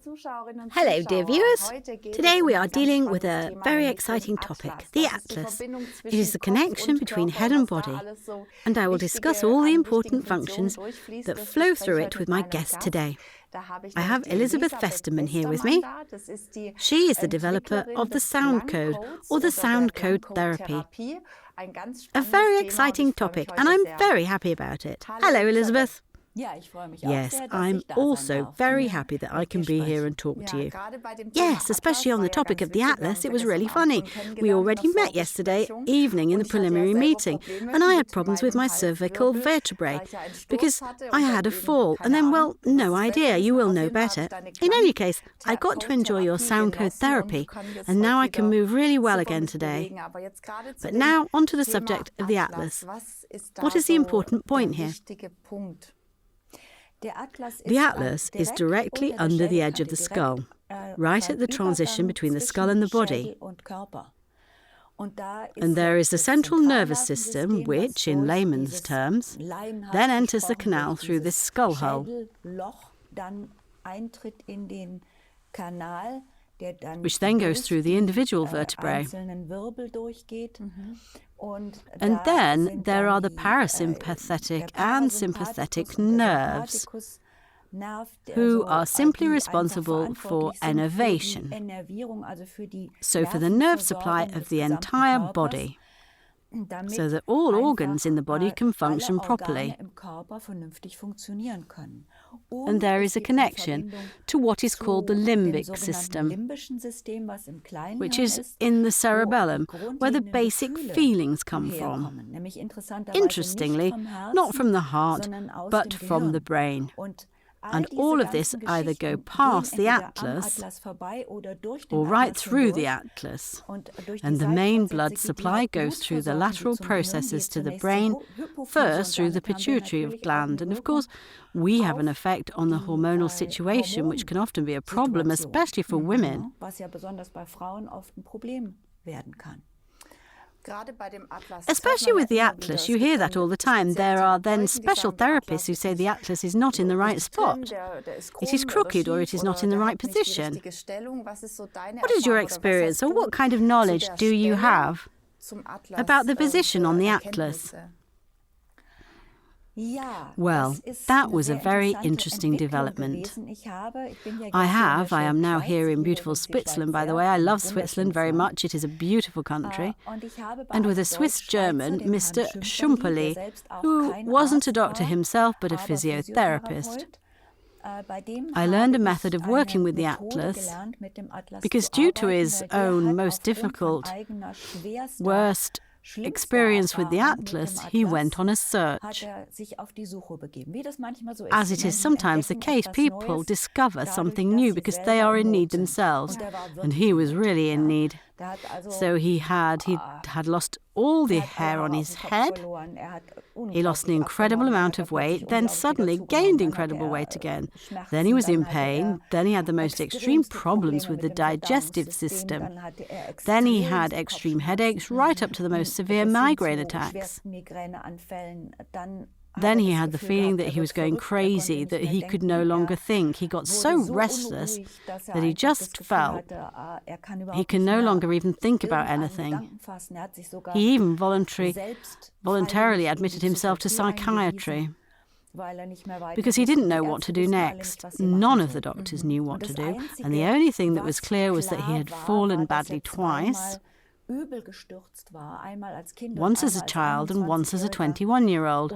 Hello, dear viewers. Today we are dealing with a very exciting topic, the Atlas. It is the connection between head and body, and I will discuss all the important functions that flow through it with my guest today. I have Elisabeth Westermann here with me. She is the developer of the sound code, or the sound code therapy. A very exciting topic, and I'm very happy about it. Hello, Elisabeth. Yes, I'm also very happy that I can be here and talk to you. Yes, especially on the topic of the Atlas, it was really funny. We already met yesterday evening in the preliminary meeting, and I had problems with my cervical vertebrae because I had a fall, and then, well, no idea, you will know better. In any case, I got to enjoy your sound code therapy, and now I can move really well again today. But now, on to the subject of the Atlas. What is the important point here? The Atlas is directly under the edge of the skull, right at the transition between the skull and the body. And there is the central nervous system which, in layman's terms, then enters the canal through this skull hole, which then goes through the individual vertebrae. And then there are the parasympathetic and sympathetic nerves, who are simply responsible for innervation, so for the nerve supply of the entire body, so that all organs in the body can function properly. And there is a connection to what is called the limbic system, which is in the cerebellum, where the basic feelings come from. Interestingly, not from the heart, but from the brain. And all of this either go past the Atlas or right through the Atlas. And the main blood supply goes through the lateral processes to the brain, first through the pituitary gland. And of course, we have an effect on the hormonal situation, which can often be a problem, especially for women. Especially with the Atlas, you hear that all the time. There are then special therapists who say the Atlas is not in the right spot. It is crooked or it is not in the right position. What is your experience, or what kind of knowledge do you have about the position on the Atlas? Well, that was a very interesting development. I am now here in beautiful Switzerland, by the way. I love Switzerland very much. It is a beautiful country. And with a Swiss German, Mr. Schumperli, who wasn't a doctor himself, but a physiotherapist. I learned a method of working with the Atlas because due to his own most difficult, worst experience with the Atlas, he went on a search. As it is sometimes the case, people discover something new because they are in need themselves, and he was really in need. So he had lost all the hair on his head, he lost an incredible amount of weight, then suddenly gained incredible weight again. Then he was in pain, then he had the most extreme problems with the digestive system. Then he had extreme headaches, right up to the most severe migraine attacks. Then he had the feeling that he was going crazy, that he could no longer think. He got so restless that he just felt he can no longer even think about anything. He even voluntarily admitted himself to psychiatry because he didn't know what to do next. None of the doctors knew what to do, and the only thing that was clear was that he had fallen badly twice, once as a child and once as a 21-year-old.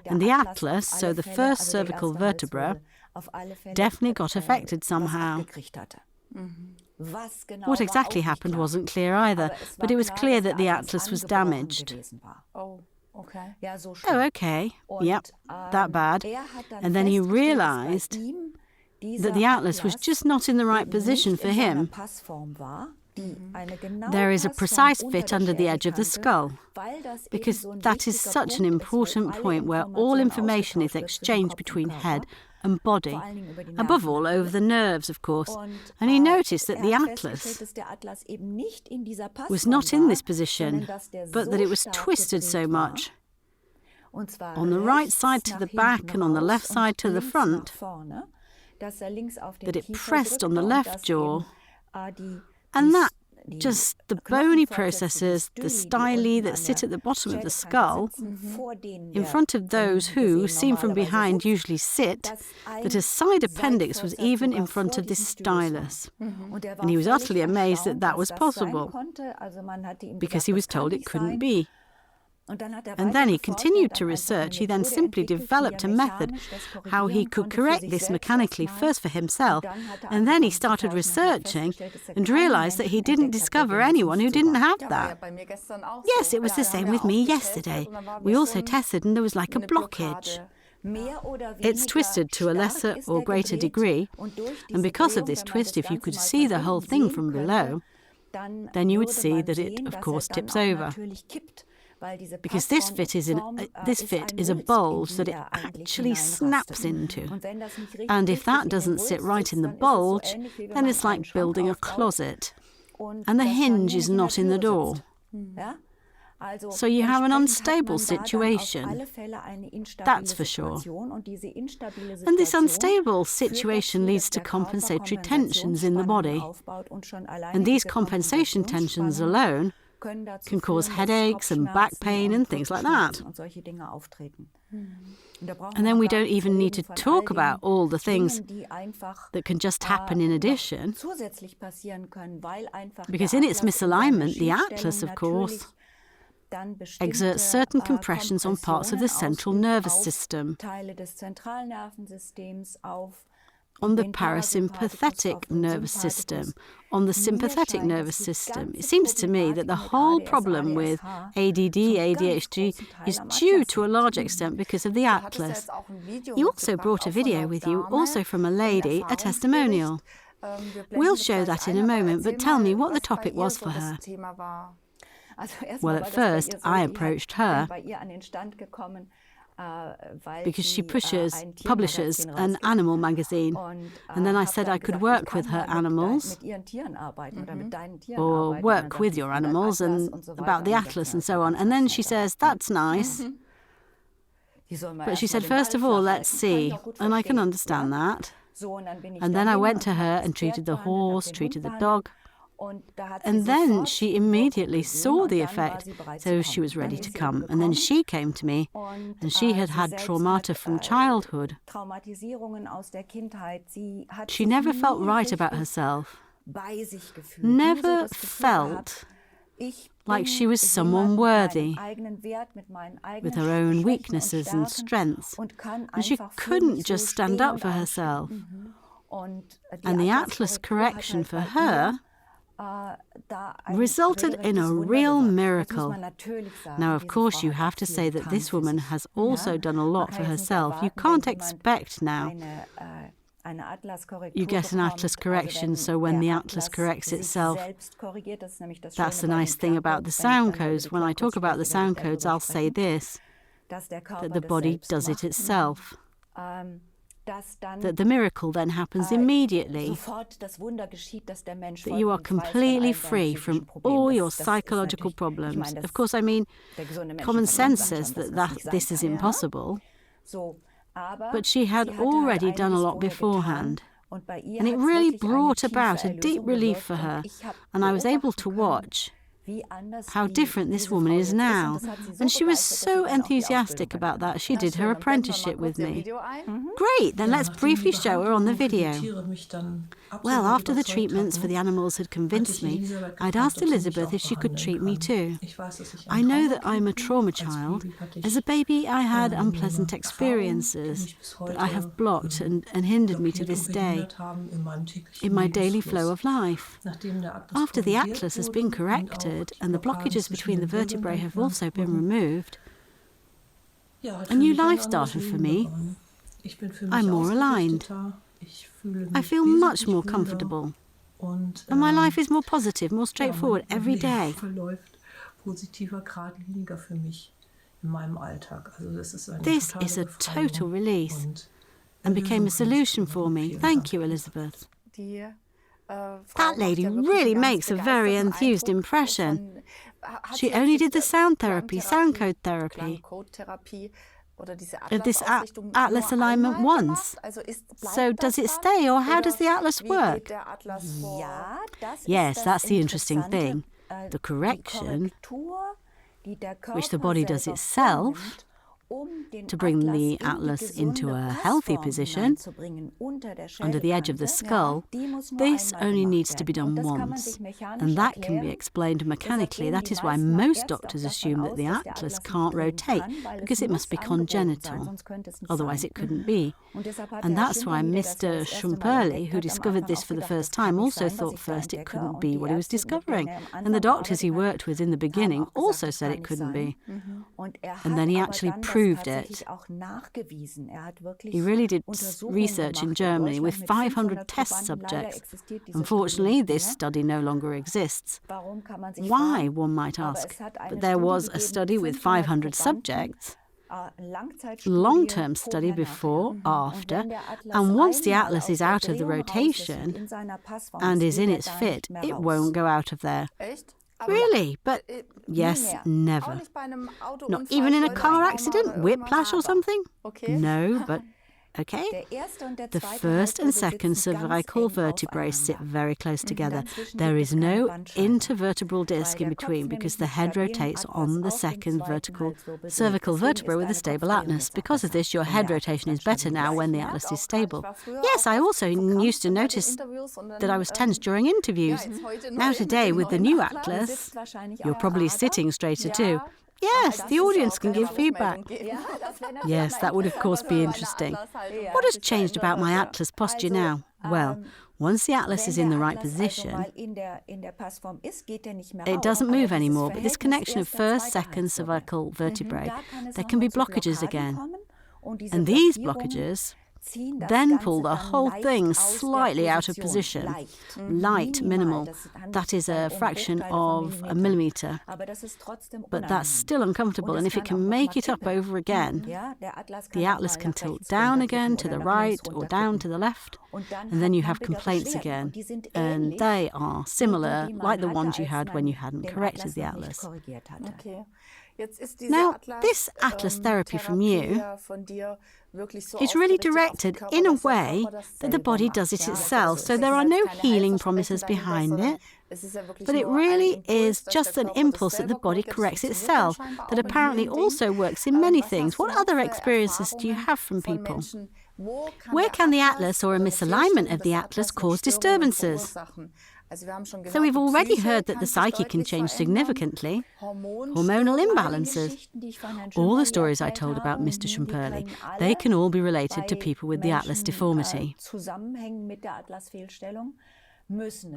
And the Atlas, so the first cervical vertebra, definitely got affected somehow. What exactly happened wasn't clear either, but it was clear that the Atlas was damaged. Oh, okay. Yep, that bad. And then he realized that the Atlas was just not in the right position for him. There is a precise fit under the edge of the skull, because that is such an important point where all information is exchanged between head and body, above all over the nerves, of course. And he noticed that the Atlas was not in this position, but that it was twisted so much. On the right side to the back and on the left side to the front, that it pressed on the left jaw, and that just the bony processes, the styli that sit at the bottom of the skull, in front of those who, seen from behind, usually sit, that a side appendix was even in front of this stylus. And he was utterly amazed that that was possible, because he was told it couldn't be. And then he continued to research. He then simply developed a method how he could correct this mechanically, first for himself, and then he started researching and realized that he didn't discover anyone who didn't have that. Yes, it was the same with me yesterday. We also tested and there was like a blockage. It's twisted to a lesser or greater degree, and because of this twist, if you could see the whole thing from below, then you would see that it, of course, tips over. Because this fit is a bulge that it actually snaps into. And if that doesn't sit right in the bulge, then it's like building a closet. And the hinge is not in the door. So you have an unstable situation. That's for sure. And this unstable situation leads to compensatory tensions in the body. And these compensation tensions alone can cause headaches and back pain and things like that. And then we don't even need to talk about all the things that can just happen in addition, because in its misalignment, the atlas, of course, exerts certain compressions on parts of the central nervous system, on the parasympathetic nervous system, on the sympathetic nervous system. It seems to me that the whole problem with ADD, ADHD is due to a large extent because of the atlas. You also brought a video with you, also from a lady, a testimonial. We'll show that in a moment, but tell me what the topic was for her. Well, at first, I approached her because she publishes an animal magazine. And then I said I could work with her animals, or work with your animals, and about the atlas and so on. And then she says, that's nice. But she said, first of all, let's see. And I can understand that. And then I went to her and treated the horse, treated the dog. And then she immediately saw the effect, so she was ready to come. And then she came to me, and she had had traumata from childhood. She never felt right about herself, never felt like she was someone worthy, with her own weaknesses and strengths, and she couldn't just stand up for herself. And the atlas correction for her resulted in a real miracle. Now, of course, you have to say that this woman has also done a lot for herself. You can't expect now you get an atlas correction, so when the atlas corrects itself, that's the nice thing about the sound codes. When I talk about the sound codes, I'll say this, that the body does it itself. That the miracle then happens immediately, that you are completely free from all your psychological problems. Of course, I mean, common sense says that this is impossible, but she had already done a lot beforehand, and it really brought about a deep relief for her, and I was able to watch how different this woman is now. And she was so enthusiastic about that. She did her apprenticeship with me. Great, then let's briefly show her on the video. Well, after the treatments for the animals had convinced me, I'd asked Elisabeth if she could treat me too. I know that I'm a trauma child. As a baby, I had unpleasant experiences that I have blocked and hindered me to this day in my daily flow of life. After the atlas has been corrected and the blockages between the vertebrae have also been removed, a new life started for me. I'm more aligned. I feel much more comfortable. And my life is more positive, more straightforward every day. This is a total release and became a solution for me. Thank you, Elisabeth. That lady really makes a very enthused impression. She only did the sound code therapy. this atlas alignment once. So does it stay, or how does the atlas work? Yes, that's the interesting thing. The correction, which the body does itself, to bring the atlas into a healthy position under the edge of the skull, this only needs to be done once. And that can be explained mechanically. That is why most doctors assume that the atlas can't rotate, because it must be congenital. Otherwise it couldn't be. And that's why Mr. Schumperli, who discovered this for the first time, also thought first it couldn't be what he was discovering. And the doctors he worked with in the beginning also said it couldn't be. And then he actually proved it. He really did research in Germany with 500 test subjects. Unfortunately, this study no longer exists. Why, one might ask? But there was a study with 500 subjects, long-term study before, after, and once the atlas is out of the rotation and is in its fit, it won't go out of there. Really? But yes, never. Not even in a car accident, whiplash or something? No, but okay. The first and second cervical vertebrae sit very close together. There is no intervertebral disc in between because the head rotates on the second cervical vertebra with a stable atlas. Because of this, your head rotation is better now when the atlas is stable. Yes, I also used to notice that I was tense during interviews. Now today, with the new atlas, you're probably sitting straighter too. Yes, the audience can give feedback. Yes, that would of course be interesting. What has changed about my atlas posture now? Well, once the atlas is in the right position, it doesn't move anymore, but this connection of first, second cervical vertebrae, there can be blockages again. And these blockages then pull the whole thing slightly out of position. Light, minimal. That is a fraction of a millimetre. But that's still uncomfortable, and if it can make it up over again, the atlas can tilt down again to the right or down to the left, and then you have complaints again. And they are similar, like the ones you had when you hadn't corrected the atlas. Now, this atlas therapy from you is really directed in a way that the body does it itself, so there are no healing promises behind it, but it really is just an impulse that the body corrects itself, that apparently also works in many things. What other experiences do you have from people? Where can the atlas or a misalignment of the atlas cause disturbances? So we've already heard that the psyche can change significantly. Hormonal imbalances. All the stories I told about Mr. Schumperli, they can all be related to people with the atlas deformity.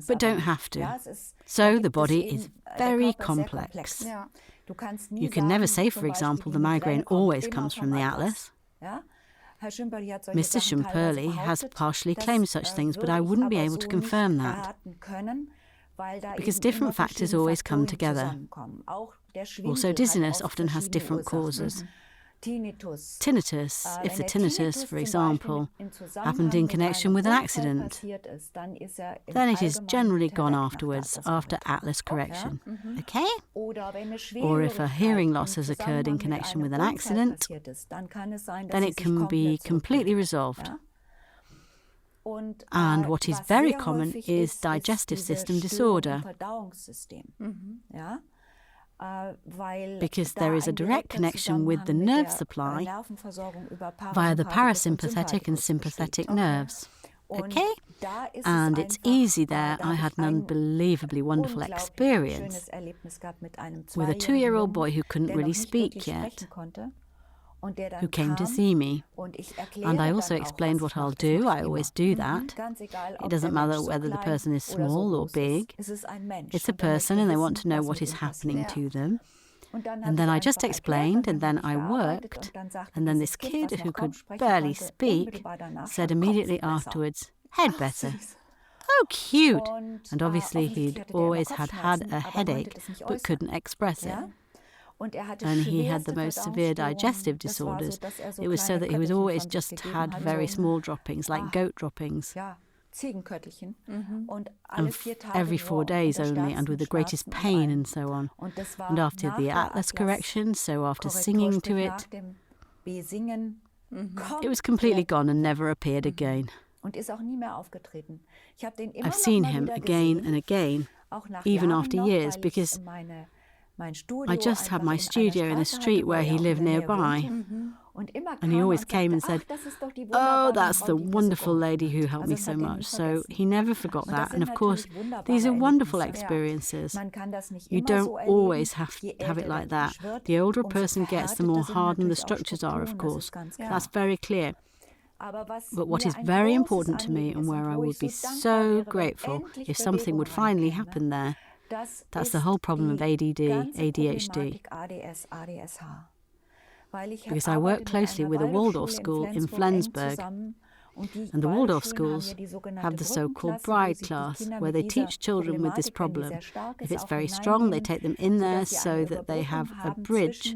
But don't have to. So the body is very complex. You can never say, for example, the migraine always comes from the atlas. Mr. Schumperli has partially claimed such things, but I wouldn't be able to confirm that, because different factors always come together. Also, dizziness often has different causes. Tinnitus, if the tinnitus, for example, happened in connection with an accident, then it is generally gone afterwards, after atlas correction. Okay? Or if a hearing loss has occurred in connection with an accident, then it can be completely resolved. And what is very common is digestive system disorder. Because there is a direct connection with the nerve supply via the parasympathetic and sympathetic nerves. Okay? And it's easy there. I had an unbelievably wonderful experience with a 2-year-old boy who couldn't really speak yet, who came to see me. And I also explained what I'll do. I always do that. It doesn't matter whether the person is small or big. It's a person and they want to know what is happening to them. And then I just explained, and then I worked, and then this kid who could barely speak said immediately afterwards, "Head better." Oh, cute! And obviously he'd always had a headache but couldn't express it. And he had the most severe digestive disorders. It was so that he was always just had very small droppings, like goat droppings. And every 4 days only, and with the greatest pain and so on. And after the atlas correction, so after singing to it, It was completely gone and never appeared again. I've seen him again and again, even after years, because I just had my studio in a street where he lived nearby. And he always came and said, "Oh, that's the wonderful lady who helped me so much." So he never forgot that. And of course, these are wonderful experiences. You don't always have to have it like that. The older a person gets, the more hardened the structures are, of course. That's very clear. But what is very important to me, and where I would be so grateful if something would finally happen there, that's the whole problem of ADD, ADHD. Because I work closely with a Waldorf school in Flensburg, and the Waldorf schools have the so-called bride class, where they teach children with this problem. If it's very strong, they take them in there so that they have a bridge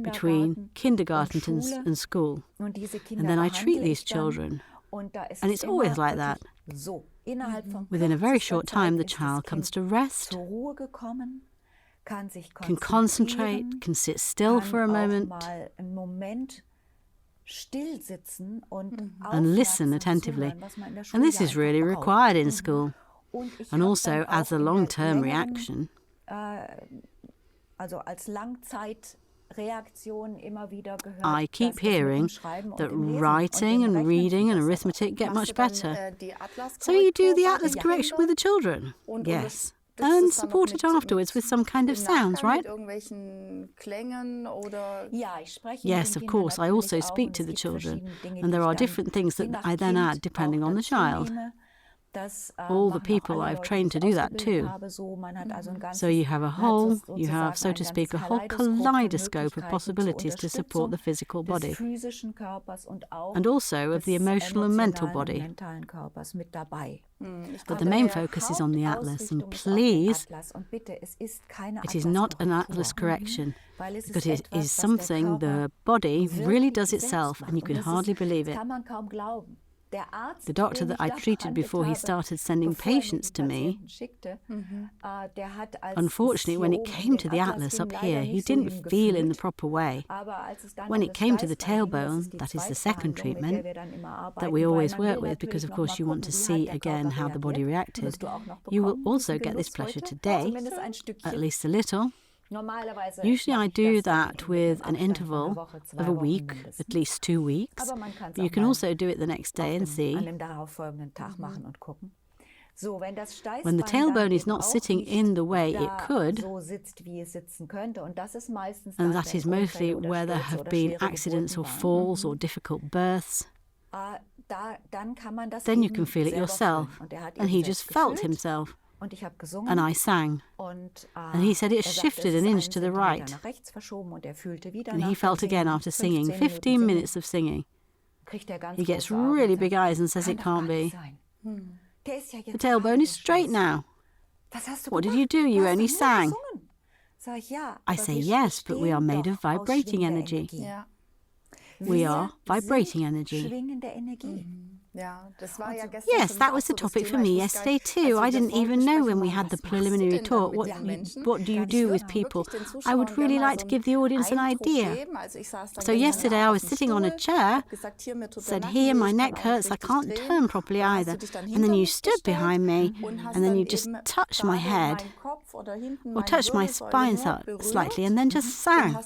between kindergarten and school. And then I treat these children, and it's always like that. Within a very short time, the child comes to rest, can concentrate, can sit still for a moment, and listen attentively. And this is really required in school, and also as a long-term reaction. I keep hearing that writing and reading and arithmetic get much better. So you do the atlas correction with the children? Yes. And support it afterwards with some kind of sounds, right? Yes, of course. I also speak to the children, and there are different things that I then add depending on the child. All the people I've trained to do that too. So you have you have, so to speak, a whole kaleidoscope of possibilities to support the physical body, and also of the emotional and mental body. But the main focus is on the atlas, and please, it is not an atlas correction, because it is something the body really does itself, and you can hardly believe it. The doctor that I treated before he started sending patients to me, unfortunately, when it came to the atlas up here, he didn't feel in the proper way. When it came to the tailbone, that is the second treatment, that we always work with, because of course you want to see again how the body reacted, you will also get this pleasure today, at least a little. Usually I do that with an interval of a week, at least 2 weeks. But you can also do it the next day and see. When the tailbone is not sitting in the way it could, and that is mostly where there have been accidents or falls or difficult births, then you can feel it yourself. And he just felt himself. And I sang, and he said it shifted an inch to the right, and he felt again after singing, 15 minutes of singing. He gets really big eyes and says it can't be. The tailbone is straight now. What did you do? You only sang. I say yes, but we are made of vibrating energy. We are vibrating energy. Yes, that was the topic for me yesterday too. I didn't even know when we had the preliminary talk. What do you do with people? I would really like to give the audience an idea. So yesterday I was sitting on a chair, said, "Here, my neck hurts, I can't turn properly either." And then you stood behind me, and then you just touched my head, or touched my spine slightly, and then just sang.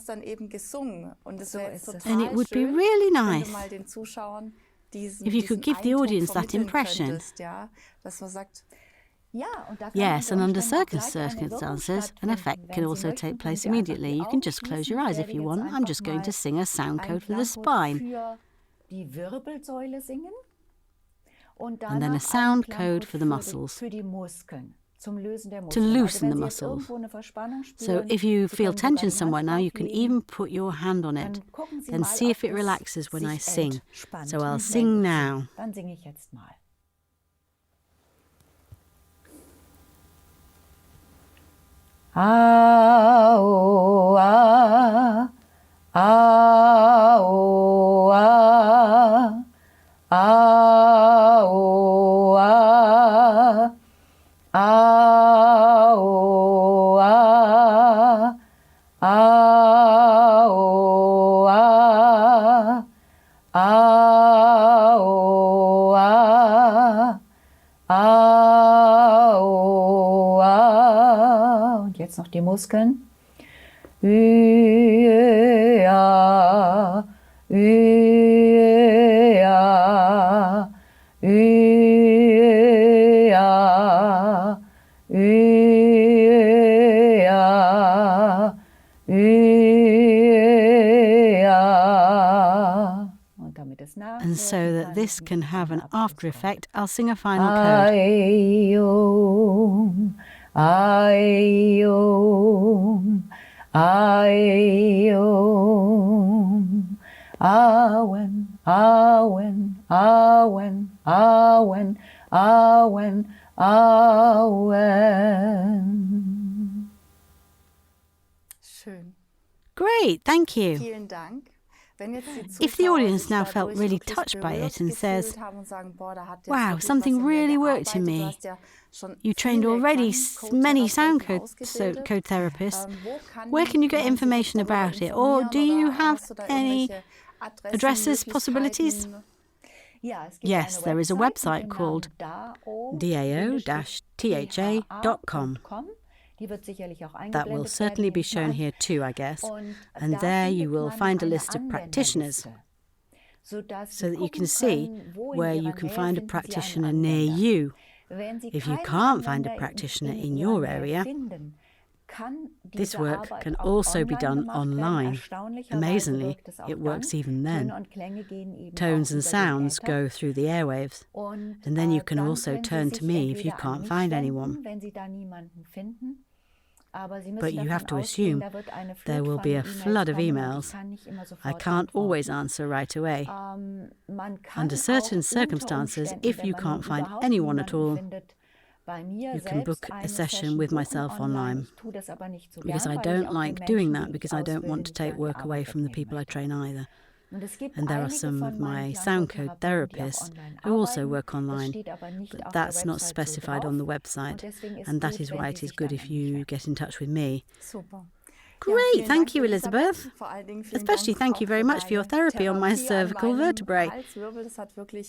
And it would be really nice if you could give the audience that impression. Yes, and under certain circumstances, an effect can also take place immediately. You can just close your eyes if you want. I'm just going to sing a sound code for the spine. And then a sound code for the muscles, to loosen the muscles. So if you feel tension somewhere now, you can even put your hand on it. Then see if it relaxes when I sing. So I'll sing now. Ah, oh, ah, ah, oh, ah, ah, oh, ah. Ah, oh, ah, ah, oh, ah, kurz noch die Muskeln. Ja, ja, ja, ja. And so that this can have an after effect, I'll sing a final code. Aiom, aiom, aiom. Awen, awen, awen, awen, awen, awen. Schön. Great, thank you. Vielen Dank. If the audience now felt really touched by it and says, wow, something really worked in me. You trained already many sound code therapists. Where can you get information about it? Or do you have any addresses, possibilities? Yes, there is a website called dao-tha.com. That will certainly be shown here too, I guess. And there you will find a list of practitioners, so that you can see where you can find a practitioner near you. If you can't find a practitioner in your area, this work can also be done online. Amazingly, it works even then. Tones and sounds go through the airwaves, and then you can also turn to me if you can't find anyone. But you have to assume there will be a flood of emails. I can't always answer right away. Under certain circumstances, if you can't find anyone at all, you can book a session with myself online. Because I don't like doing that, because I don't want to take work away from the people I train either. And there are some of my sound code therapists who also work online, but that's not specified on the website, and that is why it is good if you get in touch with me. Great, thank you, Elisabeth. Especially thank you very much for your therapy on my cervical vertebrae.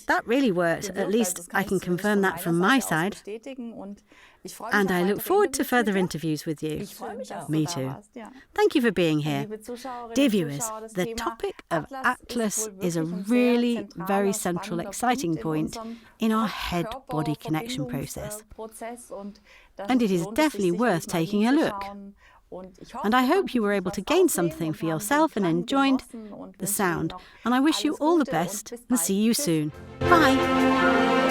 That really worked. At least I can confirm that from my side. And I look forward to further interviews with you. Me too. Thank you for being here. Dear viewers, the topic of Atlas is a really very central, exciting point in our head-body connection process. And it is definitely worth taking a look. And I hope you were able to gain something for yourself and enjoyed the sound. And I wish you all the best and see you soon. Bye.